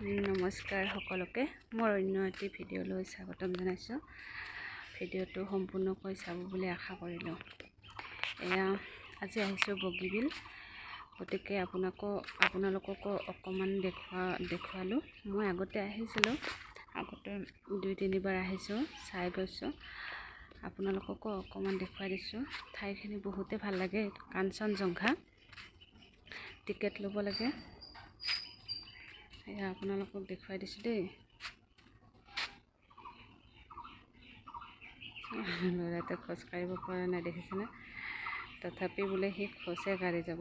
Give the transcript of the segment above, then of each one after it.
নমস্কাৰ সকলোকে মোৰ অন্য এটি ভিডিঅ'লৈ স্বাগতম জনাইছোঁ। ভিডিঅ'টো সম্পূৰ্ণকৈ চাব বুলি আশা কৰিলোঁ। এয়া আজি আহিছোঁ বগীবিল, গতিকে আপোনালোককো অকণমান দেখুৱালোঁ। মই আগতে আহিছিলোঁ, আগতে 2-3 বাৰ আহিছোঁ, চাই গৈছোঁ। আপোনালোককো অকণমান দেখুৱাই দিছোঁ। ঠাইখিনি বহুতে ভাল লাগে। কাঞ্চনজংঘা টিকেট ল'ব লাগে। এয়া আপোনালোকক দেখুৱাই দিছোঁ দেই। ল'ৰাটো খোজ কাঢ়িব পৰা নাই, দেখিছেনে? তথাপি বোলে সি খোজে কাঢ়ি যাব,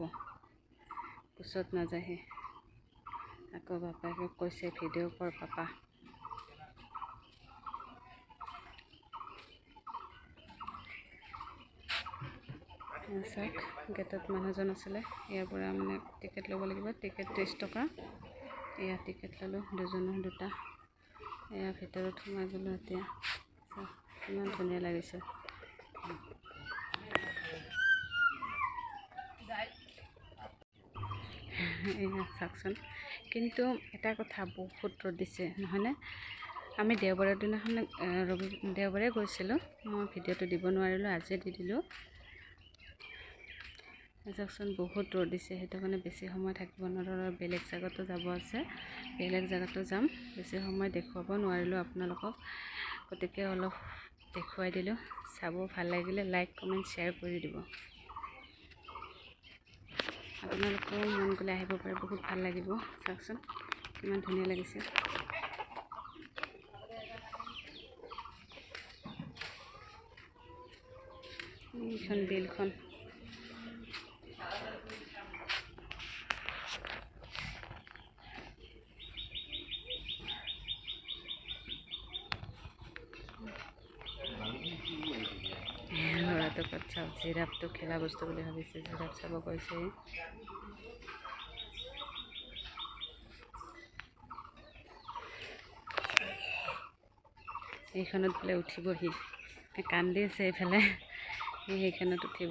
কোচত নাযায় সি। আকৌ বাপাকে কৈছে ভিডিঅ' কৰ পাপা। চাওক, গেটত মানুহজন আছিলে। ইয়াৰ পৰা মানে টিকেট ল'ব লাগিব। টিকেট 30 টকা। এয়া টিকেট ল'লোঁ, দুজনৰ 2টা। এয়া ভিতৰত সোমাই গ'লোঁ। এতিয়া চাওক কিমান ধুনীয়া লাগিছে। এয়া চাওকচোন। কিন্তু এটা কথা, বহুত ৰ'দ দিছে নহয়নে? আমি দেওবাৰৰ দিনাখন দেওবাৰে গৈছিলোঁ। মই ভিডিঅ'টো দিব নোৱাৰিলোঁ, আজিয়ে দি দিলোঁ। চাওকচোন, বহুত ৰ'দ দিছে, সেইটো কাৰণে বেছি সময় থাকিব নোৱাৰোঁ। বেলেগ জেগাতো যাব আছে, বেলেগ জেগাতো যাম। বেছি সময় দেখুৱাব নোৱাৰিলোঁ আপোনালোকক, গতিকে অলপ দেখুৱাই দিলোঁ। চাব ভাল লাগিলে লাইক, কমেণ্ট, শ্বেয়াৰ কৰি দিব। আপোনালোকেও মন গ'লে আহিব পাৰে, বহুত ভাল লাগিব। চাওকচোন কিমান ধুনীয়া লাগিছে। এইখন বিলখন ল'ৰাটো ক'ত চাওক, জিৰাফটো খেলা বস্তু বুলি ভাবিছে, জিৰাফ চাব গৈছে। এইখনত বোলে উঠিবহি, কান্দি আছে এইফালে, সেইখনত উঠিব।